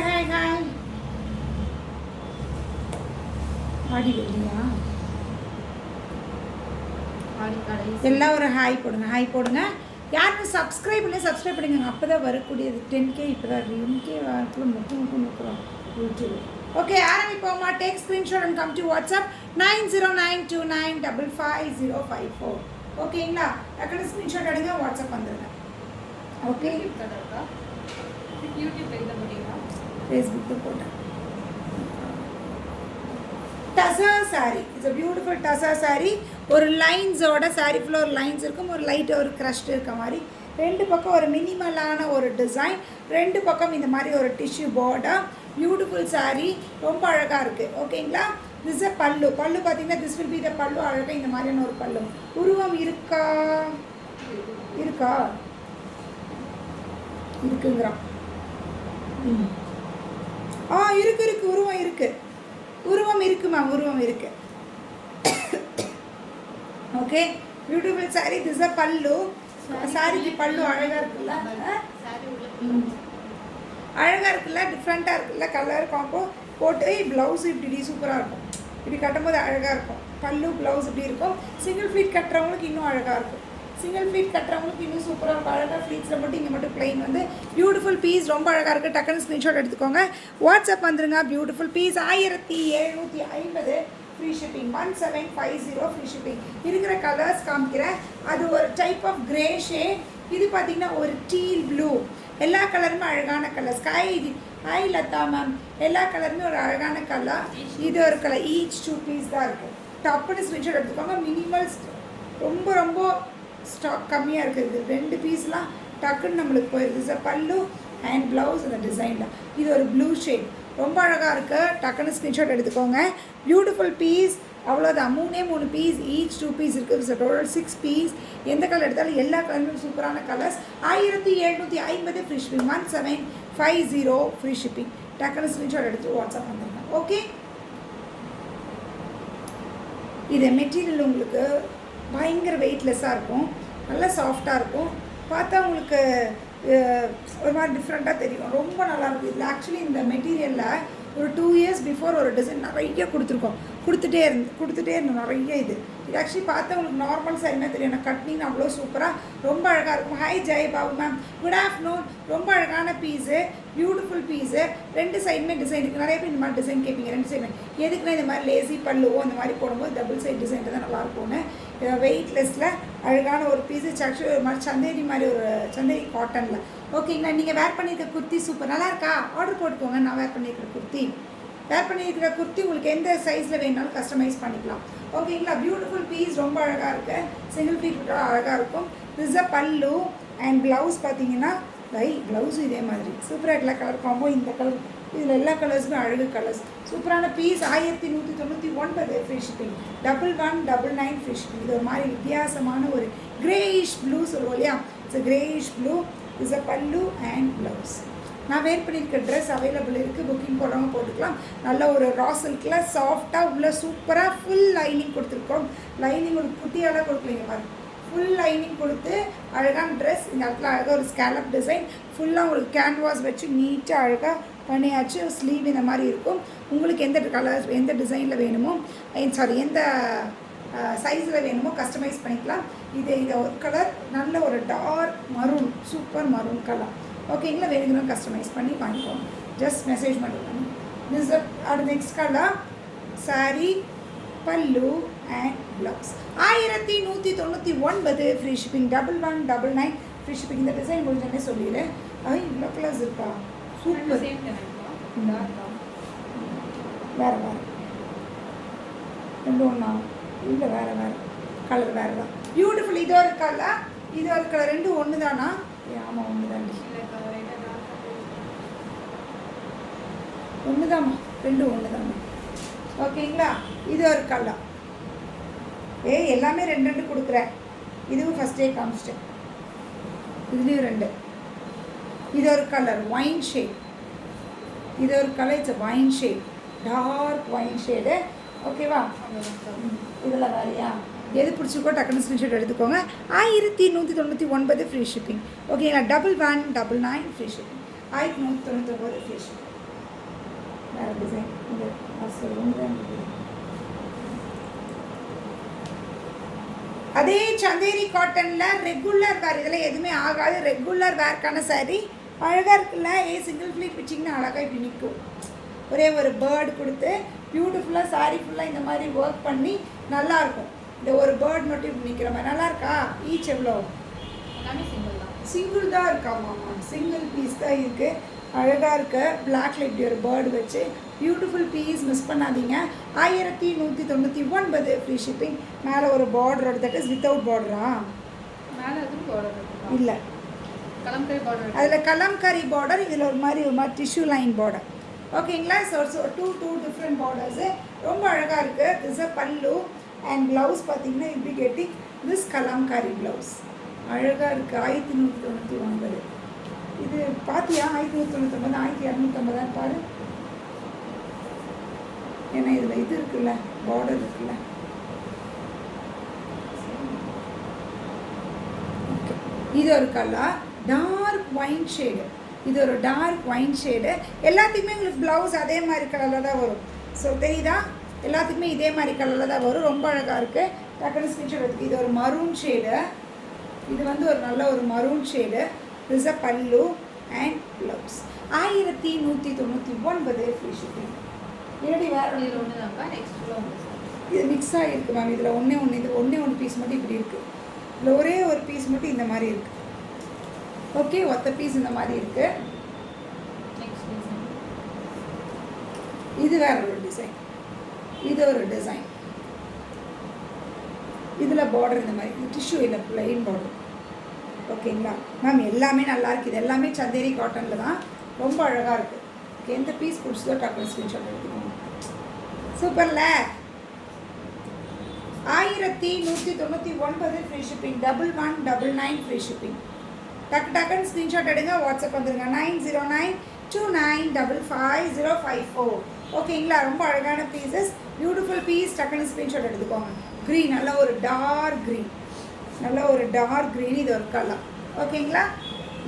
Hi ஆடி வெள்ளியா எல்லாம் ஒரு hi போடுங்க யாருமே சப்ஸ்கிரைப் பண்ணுங்க அப்போ தான் வரக்கூடியது 10K இப்போ தான் 10K வாரத்தில் முக்குறோம் யூடியூப். ஓகே ஆரம்பிப்போமா. Take screenshot and come to WhatsApp 9092955054. ஓகேங்களா, டக்குனு ஸ்க்ரீன்ஷாட் எடுங்க, வாட்ஸ்அப் வந்துடுங்க. ஓகே, ஃபேஸ்புக்கில் போட்டேன். Tussar sari, it's a beautiful tussar sari. ஒரு லைன்ஸோட சாரீ ஃபுல்லாக ஒரு லைன்ஸ் இருக்கும், ஒரு லைட் ஒரு க்ரஷ்ட் இருக்க மாதிரி. ரெண்டு பக்கம் ஒரு மினிமலான ஒரு டிசைன், ரெண்டு பக்கம் இந்த மாதிரி ஒரு டிஷ்யூ பார்டர். பியூட்டிஃபுல் சாரீ, ரொம்ப அழகாக இருக்குது. ஓகேங்களா, திஸ் அ பல்லு பார்த்தீங்கன்னா திஸ் வில் பி த பல்லு. அழகாக இந்த மாதிரியான ஒரு பல்லு. உருவம் இருக்குங்கிறான். இருக்கு உருவம் இருக்குமா, உருவம் இருக்கு. Okay, beautiful sari. This a பல்லு. சாரிக்கு பல்லு அழகாக இருக்குல்ல, டிஃப்ரெண்ட்டாக இருக்குல்ல, கலர் காம்போ போட்டு. ப்ளவுஸ் இப்படி சூப்பராக இருக்கும். இப்படி கட்டும்போது அழகாக இருக்கும். பல்லு ப்ளவுஸ் இப்படி இருக்கும். சிங்கிள் ஃப்ளீட் கட்டுறவங்களுக்கு இன்னும் அழகாக இருக்கும். இன்னும் சூப்பராக இருக்கும். அழகாக ஃப்ளீட்ஸில் மட்டும் இங்கே மட்டும் பிளைன் வந்து பியூட்டிஃபுல் பீஸ். ரொம்ப அழகாக இருக்குது. டக்குன்னு ஸ்க்ரீன்ஷாட் எடுத்துக்கோங்க, வாட்ஸ்அப் வந்துருங்க. Beautiful piece 1750 free shipping. 1750 free shipping. இருக்கிற கலர்ஸ் காமிக்கிறேன். அது ஒரு டைப் ஆஃப் கிரே ஷேட். இது பார்த்திங்கன்னா ஒரு டீல் ப்ளூ. எல்லா கலருமே அழகான கலர். Hi Latha ma'am. எல்லா கலருமே ஒரு அழகான கலர். இது ஒரு கலர். ஈச் 2 பீஸ் தான் இருக்குது. டப்புன்னு ஸ்க்ரீன்ஷாட் எடுத்துக்கோங்க. மினிமல் ரொம்ப ஸ்டாக் கம்மியாக இருக்குது. 2 பீஸ்லாம் டக்குன்னு நம்மளுக்கு போயிடுது. பல்லு அண்ட் ப்ளவுஸ் அந்த டிசைனில். இது ஒரு ப்ளூ ஷேட், ரொம்ப அழகாக இருக்குது. டக்குன்னு ஸ்க்ரீன்ஷாட் எடுத்துக்கோங்க. Beautiful piece. அவ்வளோதான், 3 பீஸ். ஈச் 2 பீஸ் இருக்குது. Total 6 piece. எந்த கலர் எடுத்தாலும் எல்லா கலருமே சூப்பரான colours. 1750 free shipping. 1750 free shipping. டக்குன்னு ஸ்க்ரீன்ஷாட் எடுத்து வாட்ஸ்அப் வந்துருங்க. ஓகே, இது மெட்டீரியல் உங்களுக்கு பயங்கர வெயிட்லெஸ்ஸாக இருக்கும், நல்லா சாஃப்டாக இருக்கும். பார்த்தா உங்களுக்கு ஒரு மாதிரி டிஃப்ரெண்ட்டாக தெரியும். ரொம்ப நல்லாயிருக்கும். இதில் ஆக்சுவலி இந்த மெட்டீரியலில் ஒரு 2 இயர்ஸ் பிஃபோர் ஒரு டிசைன் நிறைய கொடுத்துட்டே இருந்தோம் நிறைய. இது ஆக்சுவலி பார்த்தா உங்களுக்கு நார்மல் சைடுமே தெரியும். நான் கட்னிங் அவ்வளோ சூப்பராக ரொம்ப அழகாக இருக்கும். Hi Jai Babu ma'am, good afternoon. ரொம்ப அழகான பீஸு, பியூட்டிஃபுல் பீஸு. 2 சைடுமே டிசைன் இருக்குது. நிறைய பேர் இந்த மாதிரி டிசைன் கேட்பீங்க. 2 சைடுமே எதுக்குன்னா இந்த மாதிரி லேசி பல்லுவோ அந்த மாதிரி போடும்போது டபுள் சைட் டிசைன் தான் நல்லாயிருக்கும்னு. வெயிட்லெஸ்ஸில் அழகான ஒரு பீஸு. ஆக்சுவலி ஒரு மாதிரி சந்தேரி மாதிரி ஒரு சந்தேரி காட்டனில். ஓகேங்களா, நீங்கள் வேர் பண்ணியிருக்க குர்த்தி சூப்பர் நல்லா இருக்கா? ஆர்டர் போட்டுக்கோங்க. நான் வேர் பண்ணியிருக்கிற குர்த்தி உங்களுக்கு எந்த சைஸில் வேணாலும் கஸ்டமைஸ் பண்ணிக்கலாம். ஓகேங்களா, பியூட்டிஃபுல் பீஸ். ரொம்ப அழகாக இருக்குது. சிங்கிள் ஃபீட் அழகாக இருக்கும். This a pallu and blouse பார்த்தீங்கன்னா ப்ளவுஸு இதே மாதிரி சூப்பராக எல்லா கலர் காம்போ. இந்த கலர், இதில் எல்லா கலர்ஸுமே அழகு கலர்ஸ். சூப்பரான piece. 1199 free shipping. 1199 free shipping. இது ஒரு மாதிரி வித்தியாசமான ஒரு கிரேயிஷ் ப்ளூ சொல்லுவோம் இல்லையா, it's greyish blue. Is a pallu and blouse. நான் வேர் பண்ணியிருக்க ட்ரெஸ் அவைலபிள் இருக்குது. புக்கிங் போடுறவங்க போட்டுக்கலாம். நல்ல ஒரு ரா சில்கில் சாஃப்டாக உள்ள சூப்பராக ஃபுல் லைனிங் கொடுத்துருக்கோம். லைனிங் ஒரு குட்டியால் கொடுக்கலைங்க பாருங்க. ஃபுல் லைனிங் கொடுத்து அழகான ட்ரெஸ். இந்த இடத்துல அழகாக ஒரு ஸ்கேலப் டிசைன். ஃபுல்லாக உங்களுக்கு கேன்வாஸ் வச்சு நீட்டாக அழகாக பண்ணியாச்சு. ஸ்லீவ் இந்த மாதிரி இருக்கும். உங்களுக்கு எந்த கலர் எந்த டிசைனில் வேணுமோ, எந்த சைஸில் வேணுமோ கஸ்டமைஸ் பண்ணிக்கலாம். இது ஒரு கலர் நல்ல ஒரு dark maroon, super maroon colour. ஓகேங்களா, வேணுங்கிறோம் கஸ்டமைஸ் பண்ணி வாங்கிக்கோங்க. ஜஸ்ட் மெசேஜ் பண்ணுங்க. திஸ் அது next colour sari, pallu and blouse. 1199 free shipping. 1199 free shipping. இந்த டிசைன் முடிஞ்சோடனே சொல்லிடு. இவ்வளோ கலர்ஸ் இருக்கா, சூப்பர். வேறு 2 ஒன்றா இல்லை, வேறு கலர் வேறு தான். பியூட்டிஃபுல். இது ஒரு கலர் 2 ஒன்று தானா? ஆமாம், ஒன்று தாண்டி. 2 தாம்மா. ஓகேங்களா, இது ஒரு கலர். எல்லாமே 2 கொடுக்குறேன். இதுவும் ஃபஸ்ட்டே காமிச்சிட்டேன். இதுலேயும் 2. இது ஒரு கலர் ஒயின் ஷேட். இது ஒரு colour, it's wine shade, dark wine shade. ஓகேவா, இதெல்லாம் வேறையா? எது பிடிச்சிருக்கோ டக்குன்னு ஸ்க்ரீன்ஷாட் எடுத்துக்கோங்க. 1199 ஃப்ரீ ஷிப்பிங். ஓகேங்களா, 1199 ஃப்ரீ ஷிப்பிங். 1199 free shipping. வேறு டிசைன் இந்த சொல்லுங்க. அதே சந்தேரி காட்டனில் ரெகுலர் வேர், இதில் எதுவுமே ஆகாது, ரெகுலர் வேர்க்கான சாரீ. அழகாக இருக்குல்ல, சிங்கிள் ஃப்ளீட் வச்சிங்கன்னா அழகாக இப்படி நிற்கும். ஒரே ஒரு பேர்டு கொடுத்து பியூட்டிஃபுல்லாக சாரீ ஃபுல்லாக இந்த மாதிரி ஒர்க் பண்ணி நல்லாயிருக்கும். இந்த ஒரு பேர்ட் மட்டும் இப்படி நிற்கிற மாதிரி நல்லா இருக்கா? ஈச் எவ்வளோ? சிங்கிள் தான் இருக்காமாம்மா, சிங்கிள் பீஸ் தான் இருக்குது. அழகாக இருக்குது. பிளாக்ல இப்படி ஒரு பேர்டு வச்சு பியூட்டிஃபுல் பீஸ், மிஸ் பண்ணாதீங்க. 1199 ஃப்ரீ ஷிப்பிங். மேலே ஒரு பார்டரோட, தட் இஸ் வித்தவுட் பார்டரா? மேலே எதுவும் பார்டர் இல்லை, கலம்கரி பார்டர். அதில் கலம்கரி பார்டர், இதில் ஒரு மாதிரி டிஷ்யூ லைன் பார்டர். ஓகேங்களா? ஸோ டூ டிஃப்ரெண்ட் பார்டர்ஸு ரொம்ப அழகாக இருக்குது. This a pallu and blouse பார்த்தீங்கன்னா இப்படி கெட்டிங் திஸ் கலம்காரி ப்ளவுஸ் அழகாக இருக்குது. 1199. இது பார்த்தியா? 1199, 1250 பாரு. ஏன்னா இதில் இது இருக்குல்ல, பார்டர் இருக்குல்ல. ஓகே, இது ஒரு கலர் டார்க் ஒயின் ஷேடு. இது ஒரு டார்க் ஒயின் ஷேடு. எல்லாத்துக்குமே உங்களுக்கு ப்ளவுஸ் அதே மாதிரி கலரில் தான் வரும். ஸோ தெரியுதா? எல்லாத்துக்குமே இதே மாதிரி கலரில் தான் வரும். ரொம்ப அழகாக இருக்குது. டக்குனு ஸ்கிரீன்ஷாட் எடுத்து. இது ஒரு மரூன் ஷேடு. இது வந்து ஒரு நல்ல ஒரு maroon shade. This a pallu and blouse. 1199 free shipping. என்னடி வேறு ஒன்று தான்ப்பா. நெக்ஸ்ட் இது மிக்ஸ் ஆகிருக்கு மேம். இதில் இது ஒன்று பீஸ் மட்டும் இப்படி இருக்குது. இதில் ஒரே ஒரு பீஸ் மட்டும் இந்த மாதிரி இருக்குது. ஓகே, ஒத்த பீஸ் இந்த மாதிரி இருக்குது. இது வேற ஒரு டிசைன். இது ஒரு டிசைன். இதில் பார்டர் இந்த மாதிரி, இது டிஷ்யூ இல்லை, பிளைன் பார்டர். ஓகேங்களா மேம்? எல்லாமே நல்லா இருக்குது. இது எல்லாமே சந்தேரி காட்டனில் தான். ரொம்ப அழகாக இருக்குது. ஓகே, எந்த பீஸ் பிடிச்சதோ டக்குனு ஸ்க்ரீன்ஷாட் எடுத்துக்கோங்க. சூப்பரில் 1199 ஃப்ரீ ஷிப்பிங். 1199 free shipping. டக்குன்னு ஸ்க்ரீன்ஷாட் எடுங்க, வாட்ஸ்அப் வந்துடுங்க. 9092955054. ஓகேங்களா? ரொம்ப அழகான பீசஸ், பியூட்டிஃபுல் பீஸ். டக்குன்னு ஸ்க்ரீன்ஷாட் எடுத்துக்கோங்க. க்ரீன், நல்ல ஒரு டார்க் க்ரீன், நல்ல ஒரு டார்க் க்ரீன். இது ஒரு கலர். ஓகேங்களா?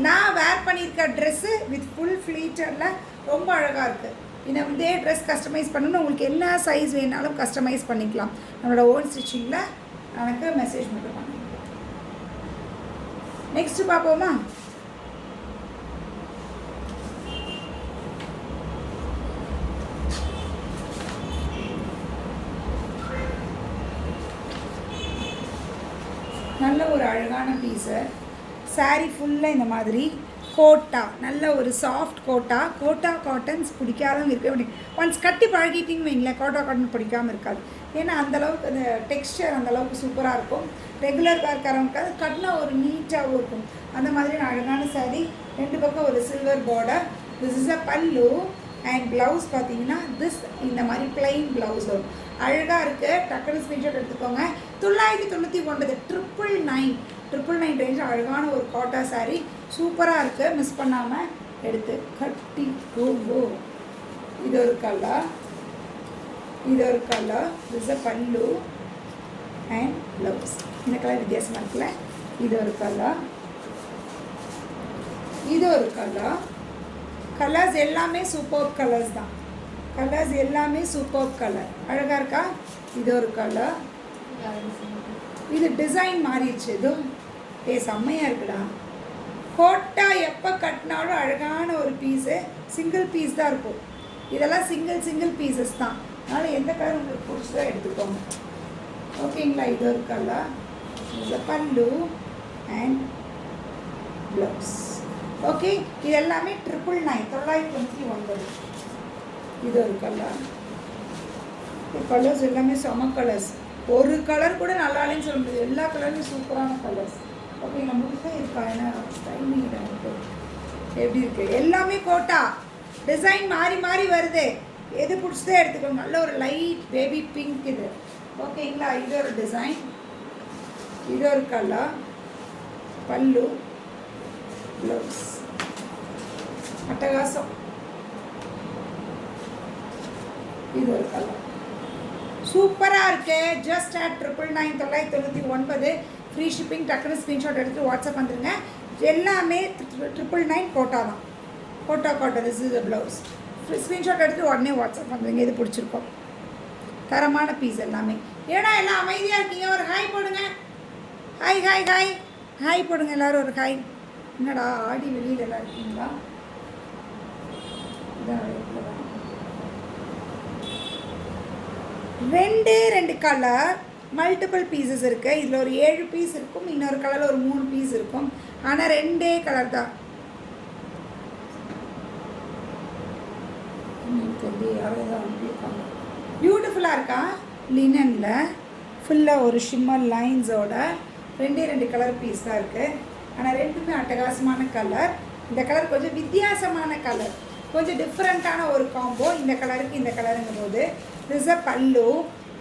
நான் வேர் பண்ணியிருக்க ட்ரெஸ்ஸு வித் ஃபுல் ஃப்ளீட்டரில் ரொம்ப அழகாக இருக்குது. இதே ட்ரெஸ் கஸ்டமைஸ் பண்ணணும். உங்களுக்கு என்ன சைஸ் வேணாலும் கஸ்டமைஸ் பண்ணிக்கலாம். நம்மளோட ஓன் ஸ்டிச்சிங்கில் எனக்கு மெசேஜ் மட்டும் பண்ணுங்க. நெக்ஸ்ட்டு பார்ப்போமா? நல்ல ஒரு அழகான பீஸு. சாரீ ஃபுல்லாக இந்த மாதிரி கோட்டா, நல்ல ஒரு சாஃப்ட் கோட்டா. கோட்டா காட்டன்ஸ் பிடிக்காதவங்க இருக்க முடியும். ஒன்ஸ் கட்டி பழகிட்டிங்கன்னு வைங்களேன், கோட்டா காட்டன் பிடிக்காமல் இருக்காது. ஏன்னா அந்தளவுக்கு அந்த டெக்ஸ்டர் அந்தளவுக்கு சூப்பராக இருக்கும். ரெகுலர் வேர்க்காரவங்க அது கட்டினா ஒரு நீட்டாகவும் இருக்கும். அந்த மாதிரி அழகான சாரீ. ரெண்டு பக்கம் ஒரு silver border. This is a pallu and blouse பார்த்தீங்கன்னா திஸ் இந்த மாதிரி பிளைன் ப்ளவுஸ் வரும். அழகாக இருக்குது. டக்குனு ஸ்க்ரீன்ஷாட் எடுத்துக்கோங்க. 999 999 ரேஞ்ச் அழகான ஒரு காட்டா சாரீ. சூப்பராக இருக்குது. மிஸ் பண்ணாமல் எடுத்து கட்டி போகோ. இது ஒரு கலர், இது ஒரு colour. This a pallu and blouse. இந்த கலர் வித்தியாசமாக இருக்குல்ல. இது ஒரு கலர், இது ஒரு கலர். கலர்ஸ் எல்லாமே சூப்பர் கலர்ஸ் தான். கலர்ஸ் எல்லாமே சூப்பர் கலர். அழகாக இருக்கா? இது ஒரு கலர். இது டிசைன் மாறிடுச்சு. இதுவும் செம்மையாக இருக்குடா. கோட்டா எப்போ கட்டினாலும் அழகான ஒரு பீஸு. சிங்கிள் பீஸ் தான் இருக்கும். இதெல்லாம் சிங்கிள் பீசஸ் தான். அதனால் எந்த கலர் உங்களுக்கு பிடிச்சதோ எடுத்துக்கோங்க. ஓகேங்களா? இது ஒரு கலர். இது பல்லு அண்ட் ப்ளவுஸ். ஓகே, இது எல்லாமே 999. இது ஒரு கலர். கலர்ஸ் எல்லாமே செம கலர்ஸ். ஒரு கலர் கூட நல்லா இல்லைன்னு சொல்ல முடியாது. எல்லா கலருமே சூப்பரான கலர்ஸ். ஓகே, நம்மளுக்கு இருக்கா? ஏன்னா ஸ்டைலிங் எப்படி இருக்குது? எல்லாமே கோட்டா. டிசைன் மாறி மாறி வருது. எது பிடிச்சதே எடுத்துக்கோங்க. நல்ல ஒரு லைட் பேபி பிங்க் இது. ஓகேங்களா? இது ஒரு டிசைன், இது ஒரு கலர். பல்லு ப்ளவுஸ் அட்டகாசம். இது ஒரு கலர் சூப்பராக இருக்கு. Just at 999 free shipping. டக்குனு ஸ்க்ரீன்ஷாட் எடுத்து வாட்ஸ்அப் வந்துடுங்க. எல்லாமே 999 கோட்டா தான். Kota cotton. This is a blouse. Screenshot எடுத்து உடனே வாட்ஸ்அப் பண்ணுறீங்க. இது பிடிச்சிருக்கோம். தரமான பீஸ் எல்லாமே. ஏன்னா எல்லாம் அமைதியாக இருக்கீங்க, ஒரு ஹாய் போடுங்க. ஹாய் ஹாய் ஹாய் ஹாய் போடுங்க எல்லோரும் ஒரு ஹாய். என்னடா ஆடி வெளியில் எல்லாம் இருக்கீங்களா? ரெண்டு கலர் மல்டிபிள் பீசஸ் இருக்குது. இதில் ஒரு 7 பீஸ் இருக்கும், இன்னொரு கலரில் ஒரு 3 பீஸ் இருக்கும். ஆனால் 2 கலர் தான். பியூட்டிஃபுல்லாக இருக்கா? லினனில் ஃபுல்லாக ஒரு ஷிம்மர் லைன்ஸோட 2 கலர் பீஸ் தான் இருக்குது. ஆனால் 2மே அட்டகாசமான கலர். இந்த கலர் கொஞ்சம் வித்தியாசமான கலர், கொஞ்சம் டிஃப்ரெண்ட்டான ஒரு காம்போ. இந்த கலருக்கு இந்த கலருங்கும் போது this a pallu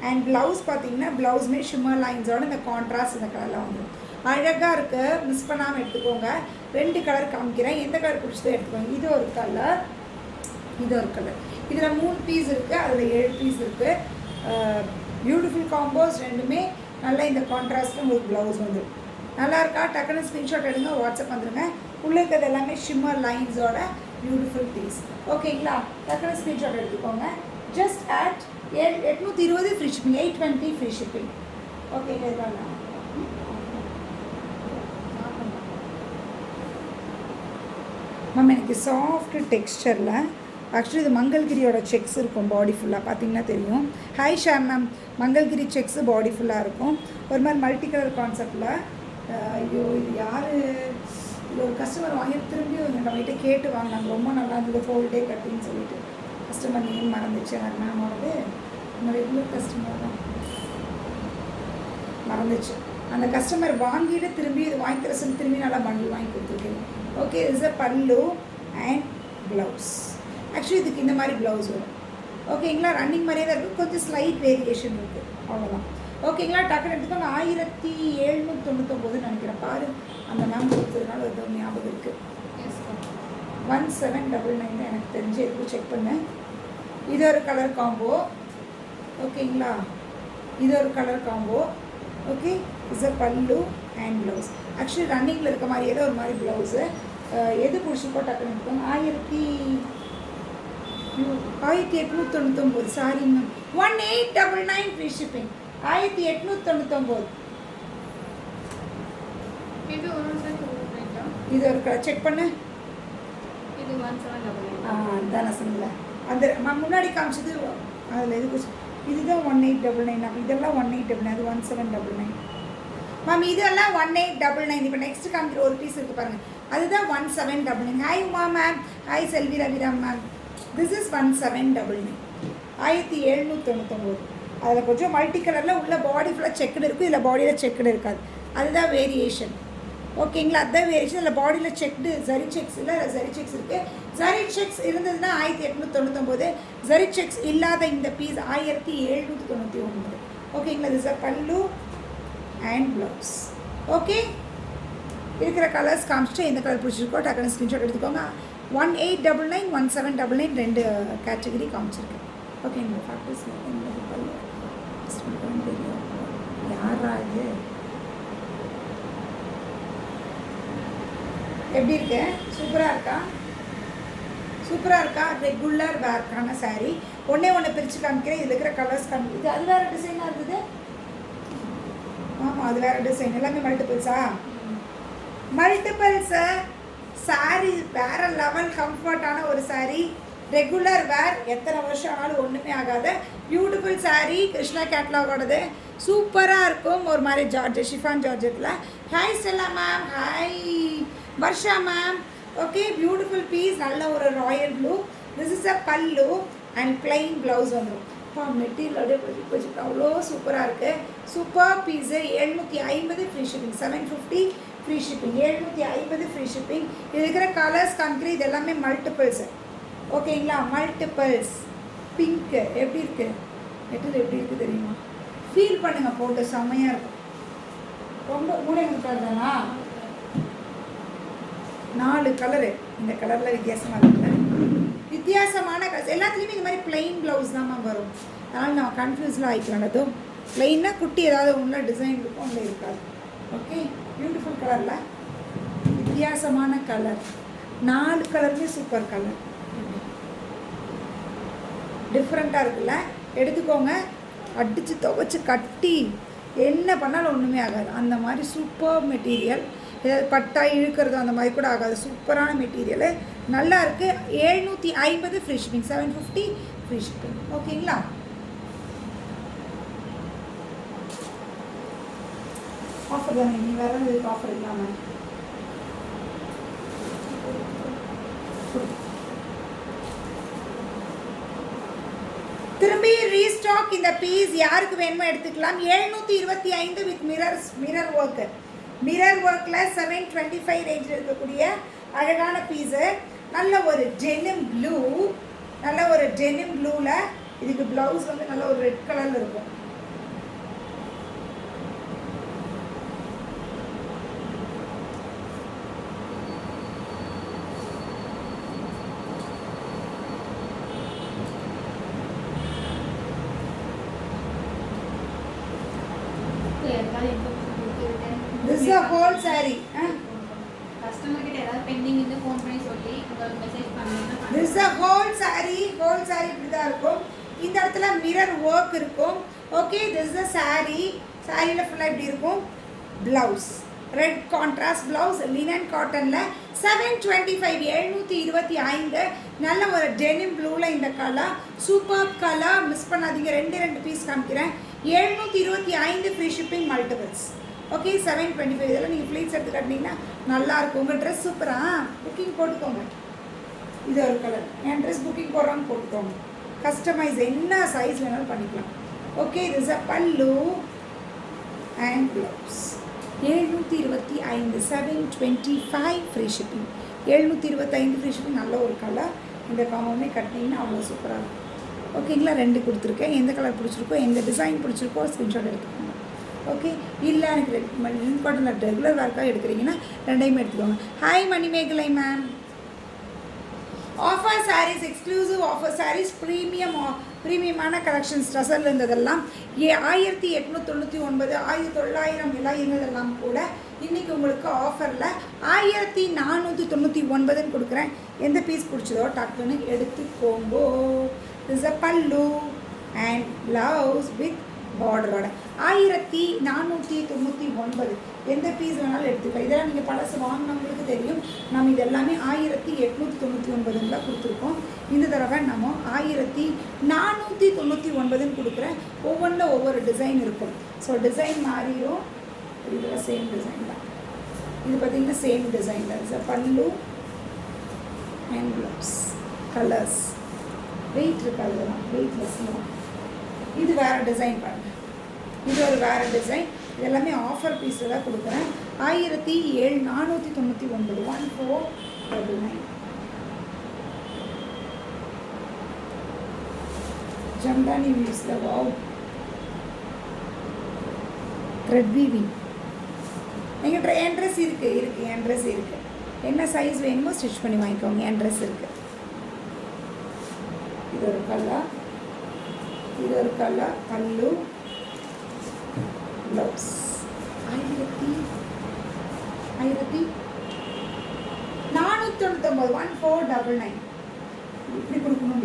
and blouse பார்த்தீங்கன்னா ப்ளவுஸுமே ஷிம்மர் லைன்ஸோட இந்த கான்ட்ராஸ்ட் இந்த கலரில் வந்துடும். அழகாக இருக்குது, மிஸ் பண்ணாமல் எடுத்துக்கோங்க. 2 கலர் காமிக்கிறேன், எந்த கலர் பிடிச்சதோ எடுத்துக்கோங்க. இது ஒரு கலர், இது ஒரு கலர். இதில் 3 பீஸ் இருக்குது, அதில் 7 பீஸ் இருக்குது. Beautiful combos. 2மே நல்லா இந்த கான்ட்ராஸ்ட்டில் உங்களுக்கு ப்ளவுஸ் வந்துடும். நல்லா இருக்கா? டக்குன்னு ஸ்க்ரீன்ஷாட் எடுங்க, வாட்ஸ்அப் வந்துடுங்க. உள்ளே இருக்கிறது எல்லாமே ஷிம்மர் லைன்ஸோட பியூட்டிஃபுல் பீஸ். ஓகேங்களா? டக்குன்னு ஸ்க்ரீன்ஷாட் எடுத்துக்கோங்க. Just at 820 free shipping, 820 free shipping. ஓகேங்க. இதுதான் மேம் எனக்கு சாஃப்ட் டெக்ஸ்டரில் ஆக்சுவலி இது மங்கள்கிரியோட செக்ஸ் இருக்கும் பாடி ஃபுல்லாக, பார்த்தீங்கன்னா தெரியும். Hi Sham ma'am. Mangalgiri checks body ஃபுல்லாக இருக்கும். ஒரு மாதிரி மல்டி கலர் கான்செப்டில். ஐயோ இது யார்? இது ஒரு கஸ்டமர் வாங்கி திரும்பி நம்மகிட்ட கேட்டு வாங்கினாங்க. ரொம்ப நல்லா இருந்தது, ஃபோல்டே கட்டின்னு சொல்லிட்டு. கஸ்டமர் நேம் மறந்துச்சு எனக்கு. மேமோடது நம்ம ரெகுலர் கஸ்டமர் தான், மறந்துச்சு. அந்த கஸ்டமர் வாங்கிட்டு திரும்பி இது வாங்கி தர சொல்லி திரும்பி நல்லா பண்டில் வாங்கி கொடுத்துருக்கேன். Okay, is a pallu and blouse. Actually இதுக்கு இந்த மாதிரி ப்ளவுஸ் வரும். ஓகேங்களா? ரன்னிங் மாதிரியே தான் இருக்குது, கொஞ்சம் ஸ்லைட் வேரியேஷன் இருக்குது, அவ்வளோதான். ஓகேங்களா? டக்குன்னு எடுத்துக்கோங்க. 1799 நினைக்கிறேன். பாரு, அந்த மேம் கொடுத்ததுனால ஏதோ ஞாபகம் இருக்குது. 1799 தான் எனக்கு தெரிஞ்சு இருக்கும், செக் பண்ணேன். இது ஒரு கலர் காம்போ. ஓகேங்களா? இது ஒரு colour combo. Okay, is a pallu and blouse. Actually ரன்னிங்கில் இருக்க மாதிரியே தான் ஒரு மாதிரி ப்ளவுஸு. எது பிடிச்சிருக்கோ டக்குன்னு எடுத்துக்கோங்க. 1899. Sorry ma'am, 1899 free shipping. 1899. இது ஒரு ரேட்டா? இது ஒரு செக் பண்ணு. இது 1799. அதான் நான் சொன்னல. அந்த முன்னாடி காமிச்சது அதில் எது இதுதான் 1899. இதெல்லாம் 1899. அது 1799. மேம் இதெல்லாம் 1899. இப்போ நெக்ஸ்ட் காமிக்கிற ஒரு பீஸ் இருக்குது பாருங்கள், அதுதான் 1799. Hi Uma ma'am. Hi Selvi Raviram ma'am. This is 1799. 1799. அதில் கொஞ்சம் மல்டி கலரில் உள்ள பாடி ஃபுல்லாக செக்குடு இருக்கும், இதில் பாடியில் செக்குடு இருக்காது. அதுதான் வேரியேஷன். ஓகேங்களா? அதுதான் வேரியேஷன். இதில் பாடியில் செக்டு ஜரி செக்ஸ் இல்லை, ஜரி செக்ஸ் இருக்குது. ஜரி செக்ஸ் இருந்ததுன்னா 1899. ஜரி செக்ஸ் இல்லாத இந்த பீஸ் 1799. ஓகேங்களா? This a pallu and blouse. Okay, இருக்கிற கலர்ஸ் காமிச்சிட்டு எந்த கலர் பிடிச்சிருக்கோ டக்குன்னு ஸ்க்ரீன்ஷாட் எடுத்துக்கோங்க. 1899, 1799 2 கேட்டகரி காமிச்சிருக்கேன். ஓகேங்களா? ஃபேக்டர்ஸ் தெரியும் யாரா இது? எப்படி இருக்கு? சூப்பராக இருக்கா? சூப்பராக இருக்கா? ரெகுலர் வேர்க்கான சாரீ. ஒன்று பிரித்து காமிக்கிறேன். இதில் இருக்கிற கலர்ஸ் காமி. இது அது வேறு டிசைனாக இருந்தது. ஆமாம், அது வேறு டிசைன். எல்லாமே மல்டிபிள்ஸா? மல்டிபிள்ஸு. சாரீ வேறு லெவல் கம்ஃபர்ட்டான ஒரு சாரீ. ரெகுலர் வேர், எத்தனை வருஷம் ஆனாலும் ஒன்றுமே ஆகாத பியூட்டிஃபுல் சாரீ. கிருஷ்ணா கேட்லாகோடது சூப்பராக இருக்கும். ஒரு மாதிரி ஜார்ஜெட், ஷிஃபான் ஜார்ஜெட்டில். Hi Stella ma'am. Hi Varsha ma'am. Okay, beautiful piece. நல்ல ஒரு royal blue. This is a pallu and plain blouse வந்துடும். இப்போ மெட்டீரியல் அப்படியே வச்சுட்டு அவ்வளோ சூப்பராக இருக்குது. Super piece. 750 free shipping. 750 free shipping. 750 free shipping. இது இருக்கிற கலர்ஸ் காமிக்கிறேன். இது எல்லாமே மல்டிபிள்ஸு. ஓகேங்களா? மல்டிபிள்ஸ். பிங்க்கு எப்படி இருக்குது? மெட்டீரியல் எப்படி இருக்குது தெரியுமா? ஃபீல் பண்ணுங்கள், போட்டு செம்மையாக இருக்கும். ரொம்ப மூளை முட்டாதானா? 4 கலரு. இந்த கலரில் வித்தியாசமாக இருக்குல்ல? வித்தியாசமான கலர்ஸ். எல்லாத்துலேயுமே இந்த மாதிரி பிளெயின் ப்ளவுஸ் தான் வரும். அதனால் நம்ம கன்ஃபியூஸ்லாம் ஆகிக்கலாம். அதுவும் பிளெயினாக குட்டி ஏதாவது ஒன்றுல டிசைன் இருக்கும், ஒன்றில் இருக்காது. ஓகே, பியூட்டிஃபுல் கலரில் வித்தியாசமான கலர். 4 கலருமே சூப்பர் கலர். டிஃப்ரெண்ட்டாக இருக்குல்ல, எடுத்துக்கோங்க. அடித்து துவைச்சி கட்டி என்ன பண்ணாலும் ஒன்றுமே ஆகாது. அந்த மாதிரி சூப்பர் மெட்டீரியல். ஏதாவது பட்டா இழுக்கிறது அந்த மாதிரி கூட ஆகாது. சூப்பரான மெட்டீரியலு, நல்லா இருக்குது. 750 ஃப்ரீ ஷிப்பிங், 750 ஃப்ரீ ஷிப்பிங். ஓகேங்களா? ஆஃபர் தானே, நீ வேறு ஆஃபர் இல்லாமல் திரும்பி ரீஸ்டாக் இந்த பீஸ் யாருக்கு வேணுமோ எடுத்துக்கலாம். 725 வித் மிரர் ஒர்க்கு. மிரர் ஒர்க்கில் 725 ரேஞ்சில் இருக்கக்கூடிய அழகான பீஸு. நல்ல ஒரு டெனிம் ப்ளூ, நல்ல ஒரு டெனிம் ப்ளூவில் இதுக்கு ப்ளவுஸ் வந்து நல்ல ஒரு ரெட் கலரில் இருக்கும். This is a whole saree. Customer கிட்ட ஏதாவது பெண்டிங் இருந்து ஃபோன் பண்ணி சொல்லி உங்களுக்கு மெசேஜ் பண்ணீங்கன்னா This is a whole saree. Whole saree இப்படி தான் இருக்கும். இந்த இடத்துல மிரர் ஒர்க் இருக்கும். Okay, this is a saree. சாரியில் ஃபுல்லாக இப்படி இருக்கும். Blouse red contrast blouse, linen காட்டனில் 725, 725. நல்ல ஒரு டெனிம் ப்ளூவில் இந்த கலர், சூப்பர் கலர். மிஸ் பண்ணாதீங்க. ரெண்டு பீஸ் காமிக்கிறேன். 725 ஃப்ரீ ஷிப்பிங் மல்டிபிள்ஸ். ஓகே, 725. இதெல்லாம் நீங்கள் ஃப்ளீட்ஸ் எடுத்து கட்டினீங்கன்னா நல்லாயிருக்கும். உங்கள் ட்ரெஸ் சூப்பராக புக்கிங் போட்டுக்கோங்க. இது ஒரு கலர். என் ட்ரெஸ் புக்கிங் போடுறாங்க போட்டுக்கோங்க. கஸ்டமைஸ் என்ன சைஸ் வேணாலும் பண்ணிக்கலாம். ஓகே, இது is a pallu and blouse. 725, 725 free shipping. 725 free shipping. நல்ல ஒரு கலர். இந்த காம்போமே கட்டினீங்கன்னா அவ்வளோ சூப்பராக இருக்கும். ஓகேங்களா? 2 கொடுத்துருக்கேன். எந்த கலர் பிடிச்சிருக்கோ, எந்த டிசைன் பிடிச்சிருக்கோ ஸ்க்ரீன்ஷாட் எடுத்துக்கோங்க. ஓகே, இல்லை எனக்கு இம்பார்ட்டன்ட் ரெகுலர் ஒர்க்காக எடுக்கிறீங்கன்னா 2டைமே எடுத்துக்கோங்க. Hi Manimegalai ma'am. Offer sarees, exclusive offer sarees, ப்ரீமியமான கலெக்ஷன்ஸ். ஸ்ட்ரெஸரில் இருந்ததெல்லாம் 1899, 1900 எல்லாம் இருந்ததெல்லாம் கூட இன்றைக்கி உங்களுக்கு ஆஃபரில் 1499 கொடுக்குறேன். எந்த பீஸ் பிடிச்சதோ டக்குன்னு எடுத்துக்கோங்கோ. Is a pallu and blouse with பார்டரோட 1499. எந்த பீஸ் வேணாலும் எடுத்துக்கலாம். இதெல்லாம் நீங்கள் பழசு வாங்கினவங்களுக்கு தெரியும். நம்ம இது எல்லாமே 1899 கொடுத்துருக்கோம். இந்த தடவை நம்ம 1499 கொடுக்குறேன். ஒவ்வொன்றில் ஒவ்வொரு டிசைன் இருக்கும். ஸோ டிசைன் மாறிடும். இதில் சேம் டிசைன் தான். இது பார்த்திங்கன்னா சேம் டிசைன் தான். இட்ஸ் பல்லு அண்ட் ப்ளவுஸ். கலர்ஸ் வெயிட் இருக்காது, தான் வெயிட்லெஸ் தான். இது வேறு டிசைன் பாருங்கள். இது ஒரு வேறு டிசைன். இது எல்லாமே ஆஃபர் பீஸில் தான் கொடுக்குறேன். 1499, 1499. ஜம்தானி வீவ்ஸில் வாவ் த்ரெட் வீவிங். என் ட்ரெஸ் இருக்குது. என் ட்ரெஸ் இருக்குது. என்ன சைஸ் வேணுமோ ஸ்டிச் பண்ணி வாங்கிக்கோங்க. என் ட்ரெஸ் இருக்குது. இது ஒரு கலர், இது ஒரு கலர். பல்லு ப்ளவுஸ் 1499, 1499. இப்படி கொடுக்கணும்.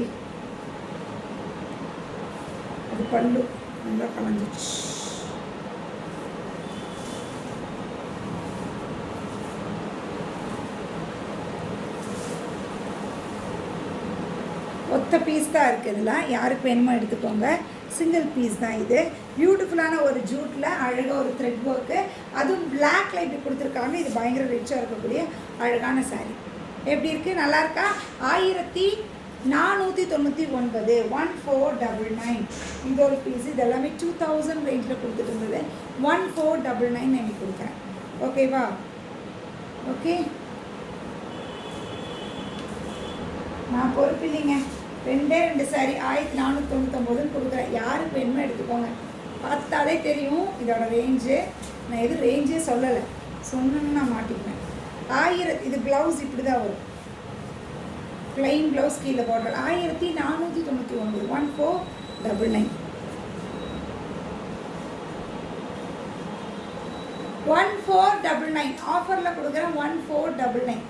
அது பல்லு நல்லா கலந்துச்சு. ஒத்த பீஸ் தான் இருக்குது. இதில் யாருக்கு வேணுமோ எடுத்துக்கோங்க. சிங்கிள் பீஸ் தான் இது. பியூட்டிஃபுல்லான ஒரு ஜூட்டில் அழகாக ஒரு த்ரெட் ஒர்க்கு, அதுவும் பிளாக்ல இப்படி கொடுத்துருக்காங்க. இது பயங்கர ரிச்சாக இருக்கக்கூடிய அழகான சாரீ. எப்படி இருக்குது? நல்லா இருக்கா? 1499, 1499. இது ஒரு பீஸ். இது எல்லாமே 2000 ரேஞ்சில் கொடுத்துட்டு இருந்தது. 1499 எனக்கு கொடுக்குறேன். ஓகேவா? ஓகே, நான் பொறுப்பு இல்லைங்க. 2 சாரி 1499 கொடுக்குறேன். யாருக்கு வேணுமோ எடுத்துக்கோங்க. பார்த்தாலே தெரியும் இதோட ரேஞ்சு. நான் எதுவும் ரேஞ்சே சொல்லலை. சொன்னேன்னு நான் மாட்டிக்குவேன். 1000. இது ப்ளவுஸ் இப்படி தான் வரும். ப்ளைன் ப்ளவுஸ் கீழே பார்டர். 1499, 1499. 1499 ஆஃபரில் கொடுக்குறேன். 1499.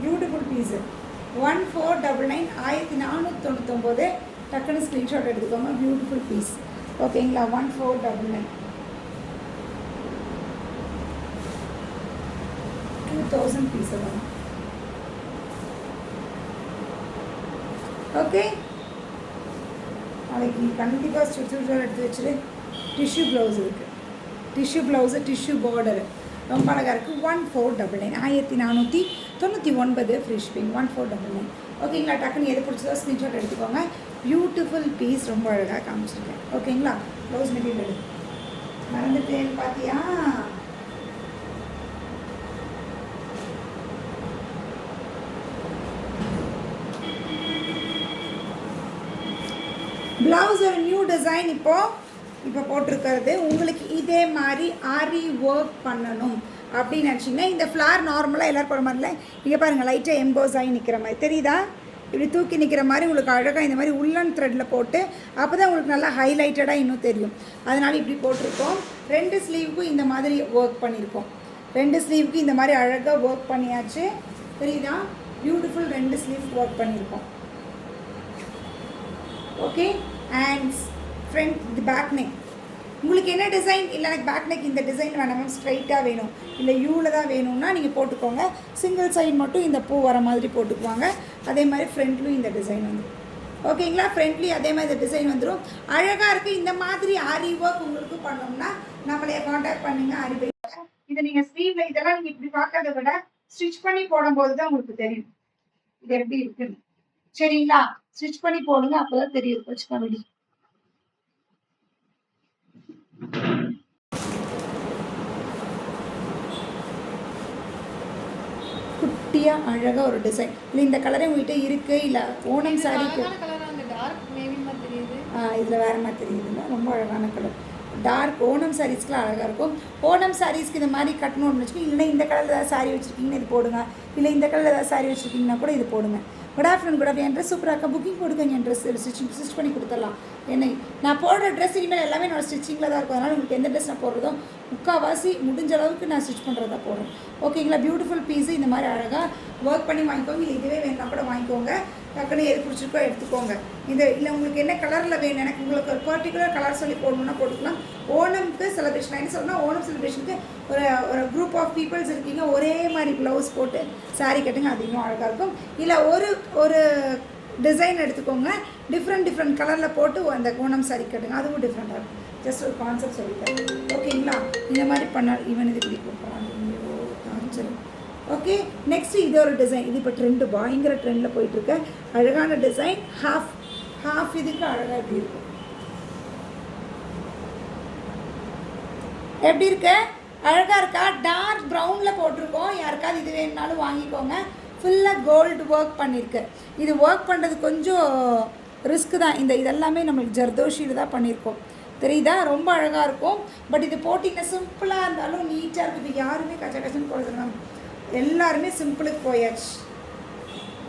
Beautiful piece. 1499 1499 டக்குன்னு ஸ்க்ரீன்ஷாட் எடுத்துக்கோங்க. Beautiful piece. ஓகேங்களா? 1499 2000 பீஸ் தான். ஓகே, நாளைக்கு கண்டிப்பாக சுடிதார் எடுத்து வச்சுட்டு டிஷ்யூ ப்ளவுஸ் இருக்குது. டிஷ்யூ ப்ளவுஸு, டிஷ்யூ பார்டரு ரொம்ப அழகாக இருக்குது. 1499 1499 ஃப்ரீ ஷிப்பிங். 1499. ஓகேங்களா? டக்குன்னு எது பிடிச்சதோ ஸ்க்ரீன்ஷாட் எடுத்துக்கோங்க. பியூட்டிஃபுல் பீஸ், ரொம்ப அழகாக காமிச்சிருக்கேன். ஓகேங்களா? ப்ளவுஸ் மெட்டீரியல் மறந்துட்டேன் பார்த்தியா? ப்ளவுஸ் ஒரு நியூ டிசைன் இப்போ போட்டிருக்கிறது. உங்களுக்கு இதே மாதிரி ஆரி ஒர்க் பண்ணணும் அப்படின்னு நினச்சிங்கன்னா இந்த ஃப்ளார் நார்மலாக எல்லோரும் போகிற மாதிரில இங்கே பாருங்கள், லைட்டாக எம்போஸ் ஆகி நிற்கிற மாதிரி தெரியுதா? இப்படி தூக்கி நிற்கிற மாதிரி உங்களுக்கு அழகாக இந்த மாதிரி உள்ளன் த்ரெட்டில் போட்டு அப்போ தான் உங்களுக்கு நல்லா ஹைலைட்டடாக இன்னும் தெரியும். அதனால் இப்படி போட்டிருக்கோம். 2 ஸ்லீவுக்கும் இந்த மாதிரி ஒர்க் பண்ணியிருக்கோம். 2 ஸ்லீவுக்கு இந்த மாதிரி அழகாக ஒர்க் பண்ணியாச்சு. தெரியுதா? பியூட்டிஃபுல் 2 ஸ்லீவ் ஒர்க் பண்ணியிருக்கோம். ஓகே, அண்ட் ஃப்ரண்ட் இது பேக் நெக். உங்களுக்கு என்ன டிசைன் இல்லை எனக்கு பேக் நெக் இந்த டிசைன் வேணாம் மேம், ஸ்ட்ரைட்டாக வேணும் இல்லை யூவில் தான் வேணும்னா நீங்கள் போட்டுக்கோங்க. சிங்கிள் சைடு மட்டும் இந்த பூ வர மாதிரி போட்டுக்குவாங்க. அதே மாதிரி ஃப்ரண்ட்லையும் இந்த டிசைன் வந்துடும். ஓகேங்களா? ஃப்ரண்ட்லேயும் அதே மாதிரி இந்த டிசைன் வந்துடும். அழகாக இருக்குது. இந்த மாதிரி ஆரி ஒர்க் உங்களுக்கு பண்ணோம்னா நம்மளைய காண்டாக்ட் பண்ணுங்கள். ஆரி பை இதை நீங்கள் ஸ்லீவில் இதெல்லாம் நீங்கள் இப்படி பார்க்கறத விட ஸ்டிச் பண்ணி போடும்போது தான் உங்களுக்கு தெரியும் இது எப்படி இருக்குன்னு. சரிங்களா? ஸ்டிச் பண்ணி போடுங்க, அப்போ தான் தெரியும். வச்சுக்கோங்க. குட்டியாக அழகாக ஒரு டிசைன் இல்லை இந்த கலரே உங்கள்கிட்ட இருக்குது. இல்லை ஓணம் சாரிக்கு இதில் வேறு மாதிரி தெரியுது. இல்லை ரொம்ப அழகான கலர். டார்க் ஓணம் சாரீஸ்க்குலாம் அழகாக இருக்கும். ஓணம் சாரீஸ்க்கு இந்த மாதிரி கட்டணும்னு வச்சுக்கோங்க. இல்லைன்னா இந்த கலரில் ஏதாவது சாரீ வச்சுருக்கீங்கன்னா இது போடுங்க. இல்லை இந்த கலரில் ஏதாவது சாரீ வச்சுருக்கீங்கன்னா கூட இது போடுங்க. Good afternoon. Good afternoon. என் ட்ரெஸ் சூப்பராக இருக்கா? புக்கிங் போடுங்க. என் ட்ரெஸ் ஸ்டிச் பண்ணி கொடுத்துடலாம். என்னை நான் போடுற ட்ரெஸ் இனிமேல் எல்லாமே நான் ஸ்டிச்சிங்கில் தான் இருக்கும். அதனால் உங்களுக்கு எந்த ட்ரெஸ் நான் போடுறதோ முக்கால்வாசி முடிஞ்ச அளவுக்கு நான் ஸ்டிச் பண்ணுறதா போடுறேன். ஓகேங்களா? பியூட்டிஃபுல் பீஸு இந்த மாதிரி அழகாக ஒர்க் பண்ணி வாங்கிக்கோங்க. இல்லை இதுவே வேணும்னா கூட வாங்கிக்கோங்க. டக்குன்னு எது பிடிச்சிருக்கோ எடுத்துக்கோங்க. இது இல்லை உங்களுக்கு என்ன கலரில் வேணும், எனக்கு உங்களுக்கு ஒரு பர்டிகுலர் கலர் சொல்லி போடணுன்னா போட்டுக்கலாம். ஓணம்க்கு செலிப்ரேஷன் என்ன சொன்னால், ஓணம் செலிப்ரேஷனுக்கு ஒரு குரூப் ஆஃப் பீப்புள்ஸ் இருக்கீங்க, ஒரே மாதிரி ப்ளவுஸ் போட்டு சாரீ கட்டுங்க, அது இன்னும் அழகாக இருக்கும். இல்லை ஒரு டிசைன் எடுத்துக்கோங்க, டிஃப்ரெண்ட் கலரில் போட்டு அந்த ஓணம் சாரீ கட்டுங்க, அதுவும் டிஃப்ரெண்ட்டாக இருக்கும். ஜஸ்ட் ஒரு கான்செப்ட் சொல்லித்தரேன். ஓகேங்களா? இந்த மாதிரி பண்ணால் ஈவன் இது பிடிக்கும். சரி, ஓகே. நெக்ஸ்ட்டு இது ஒரு டிசைன். இது இப்போ ட்ரெண்டு, பயங்கர ட்ரெண்டில் போயிட்டுருக்கு. அழகான டிசைன். ஹாஃப் இதுக்கு அழகாக எப்படி இருக்கும்? எப்படி இருக்கு? அழகாக இருக்கா? டார்க் ப்ரௌனில் போட்டிருக்கோம். யாருக்காவது இது வேணுனாலும் வாங்கிக்கோங்க. ஃபுல்லாக கோல்டு ஒர்க் பண்ணியிருக்கு. இது ஒர்க் பண்ணுறது கொஞ்சம் ரிஸ்க்கு தான். இதெல்லாமே நம்மளுக்கு ஜர்தோஷியில் தான் பண்ணியிருக்கோம். தெரியுதா? ரொம்ப அழகாக இருக்கும். பட் இது போட்டிங்கன்னா சிம்பிளாக இருந்தாலும் நீட்டாக இருக்குது. இது யாருமே கச்சன்னு போடுறது. எல்லாருமே சிம்பிளுக்கு போயாச்சு.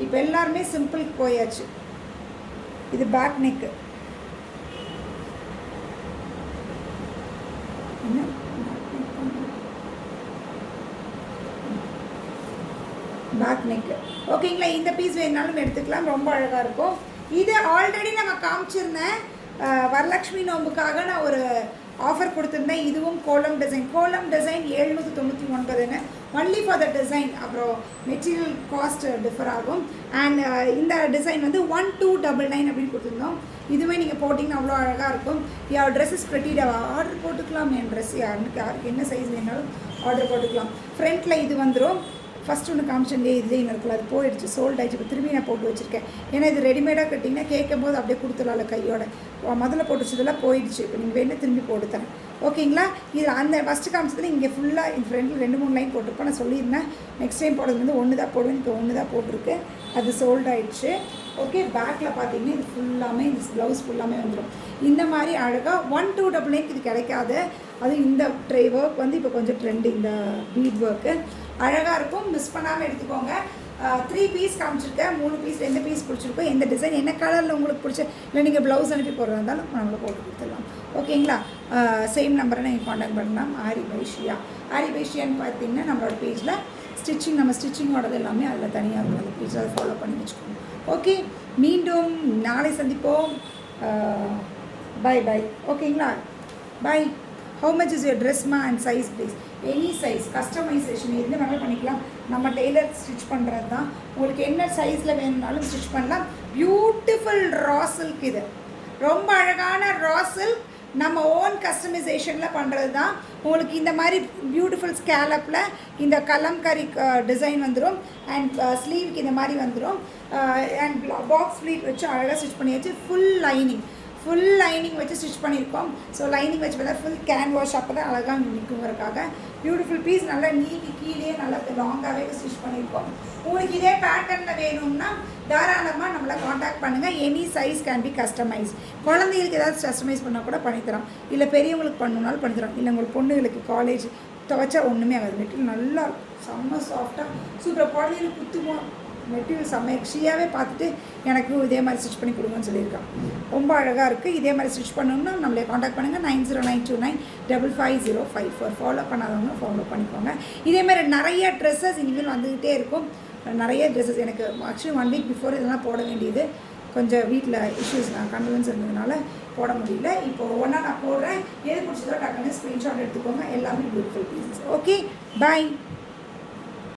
இப்போ எல்லாருமே சிம்பிளுக்கு போயாச்சு. இது பேக் நெக்கு. என்ன பேக் நெக்கு. ஓகேங்களா? இந்த பீஸ் வேணுனாலும் எடுத்துக்கலாம். ரொம்ப அழகாக இருக்கும். இது ஆல்ரெடி நம்ம காமிச்சிருந்தேன். வரலட்சுமி நோம்புக்காக நான் ஒரு ஆஃபர் கொடுத்துருந்தேன். இதுவும் கோலம் design 799 only for the design. அப்புறம் மெட்டீரியல் காஸ்ட் டிஃபர் ஆகும். அண்ட் இந்த டிசைன் வந்து 1299 அப்படின்னு கொடுத்துருந்தோம். இதுவே நீங்கள் போட்டிங்கன்னா அவ்வளோ அழகாக இருக்கும். யார் ட்ரெஸ்ஸஸ் ப்ரெட்டிடாக ஆர்டர் போட்டுக்கலாம். என் ட்ரெஸ் யாருக்கு என்ன சைஸ் வேணாலும் ஆர்டர் போட்டுக்கலாம். ஃப்ரண்ட்டில் இது வந்துடும். ஃபஸ்ட் ஒன்று காமிச்சேன் இதுலேயே இருக்குல்ல, அது போயிடுச்சு, சோல்ட் ஆகிடுச்சு. இப்போ திரும்பி நான் போட்டு வச்சுருக்கேன். ஏன்னா இது ரெடிமேடாக கட்டிங்கன்னா கேட்கும் போது அப்படியே கொடுத்துடல கையோட. முதல்ல போட்டு வச்சதெல்லாம் போயிடுச்சு. இப்போ நீங்கள் வேணால் திரும்பி போட்டு தரேன். ஓகேங்களா? இது அந்த ஃபஸ்ட்டு காமிச்சதில் இங்கே ஃபுல்லாக என் ஃப்ரெண்டில் 2-3 லைன் போட்டிருப்பேன். நான் சொல்லியிருந்தேன் நெக்ஸ்ட் டைம் போடுறது வந்து 1 தான் போடுவேன். இப்போ 1 தான் போட்டிருக்கு. அது சோல்ட் ஆகிடுச்சு. ஓகே, பேக்கில் பார்த்தீங்கன்னா இது ஃபுல்லாமே இந்த ப்ளவுஸ் ஃபுல்லாமே வந்துடும். இந்த மாதிரி அழகாக 1299 இது கிடைக்காது. அதுவும் இந்த ட்ரை ஒர்க் வந்து இப்போ கொஞ்சம் ட்ரெண்டு. இந்த பீட் ஒர்க்கு அழகாக இருக்கும். மிஸ் பண்ணாமல் எடுத்துக்கோங்க. 3 பீஸ் காமிச்சிருக்கேன், 3 பீஸ் எந்த பீஸ் பிடிச்சிருக்கோ, எந்த டிசைன் என்ன கலரில் உங்களுக்கு பிடிச்ச, இல்லை நீங்கள் ப்ளவுஸ் அனுப்பி போடுறதா இருந்தாலும் நம்மளை போட்டு கொடுத்துடலாம். ஓகேங்களா? சேம் நம்பரை நீங்கள் காண்டாக்ட் பண்ணலாம். ஆரி பைஷியா. ஆரி பைஷியான்னு பார்த்தீங்கன்னா நம்மளோட பேஜில் ஸ்டிச்சிங், நம்ம ஸ்டிச்சிங்கோடது எல்லாமே அதில் தனியாக இருக்கும். அந்த பேஜில் அதை ஃபாலோ பண்ணி வச்சுக்கோங்க. ஓகே, மீண்டும் நாளை சந்திப்போம். Bye bye. ஓகேங்களா? Bye. How much is your ட்ரெஸ்மா and size please? Any size, customization எது வேணாலும் பண்ணிக்கலாம். நம்ம டெய்லர் ஸ்டிச் பண்ணுறது தான். உங்களுக்கு என்ன சைஸில் வேணும்னாலும் ஸ்டிச் பண்ணலாம். பியூட்டிஃபுல் ரா சில்க் இது, ரொம்ப அழகான ரா சில்க். நம்ம ஓன் கஸ்டமைசேஷனில் பண்ணுறது தான். உங்களுக்கு இந்த மாதிரி பியூட்டிஃபுல் ஸ்கேலப்பில் இந்த கலம்கரி டிசைன் வந்துடும். அண்ட் ஸ்லீவுக்கு இந்த மாதிரி வந்துடும். அண்ட் பாக்ஸ் ஃப்ளீட் வச்சு அழகாக ஸ்டிச் பண்ணியாச்சு. ஃபுல் லைனிங் வச்சு ஸ்டிச் பண்ணியிருக்கோம். ஸோ லைனிங் வச்சு பார்த்தா ஃபுல் கேன் வாஷ், அப்போ தான் அழகாக நிற்குங்கிறதுக்காக பியூட்டிஃபுல் பீஸ். நல்லா நீக்கி கீழே நல்லா லாங்காகவே ஸ்டிச் பண்ணியிருக்கோம். உங்களுக்கு இதே பேட்டர்னில் வேணும்னா தாராளமாக நம்மளை காண்டாக்ட் பண்ணுங்கள். Any size can be customise. குழந்தைகளுக்கு ஏதாவது கஸ்டமைஸ் பண்ணால் கூட பண்ணித்தரோம். இல்லை பெரியவங்களுக்கு பண்ணணுன்னாலும் பண்ணித்தரோம். இல்லை உங்களுக்கு பொண்ணுங்களுக்கு காலேஜ் துவைச்சா ஒன்றுமே ஆகாது. மெட்டீரியல் நல்லா செம்ம சாஃப்டாக சூப்பராக குழந்தைகளுக்கு குத்துவோம். மெட்டீரியல் செம்ம ஷியாவே பார்த்துட்டு எனக்கு இதே மாதிரி ஸ்டிச் பண்ணி கொடுங்கன்னு சொல்லியிருக்கான். ரொம்ப அழகாக இருக்குது. இதே மாதிரி ஸ்டிச் பண்ணணும்னா நம்மளே காண்டாக்ட் பண்ணுங்கள். 9092955054. ஃபாலோ பண்ணாதவங்க ஃபாலோ பண்ணிக்கோங்க. இதேமாதிரி நிறைய ட்ரெஸ்ஸஸ் இனிமேல் வந்துக்கிட்டே இருக்கும். நிறைய ட்ரெஸ்ஸஸ் எனக்கு ஆக்சுவலி 1 வீக் பிஃபோர் இதெல்லாம் போட வேண்டியது. கொஞ்சம் வீட்டில் இஷ்யூஸ் கண்டலன்ஸ் இருந்ததுனால போட முடியல. இப்போ ஒவ்வொன்றா நான் போடுறேன். எது பிடிச்சதோ டக்குன்னு ஸ்க்ரீன்ஷாட் எடுத்துக்கோங்க. எல்லாமே பியூட்டிஃபுல் பீசஸ். ஓகே, பாய்.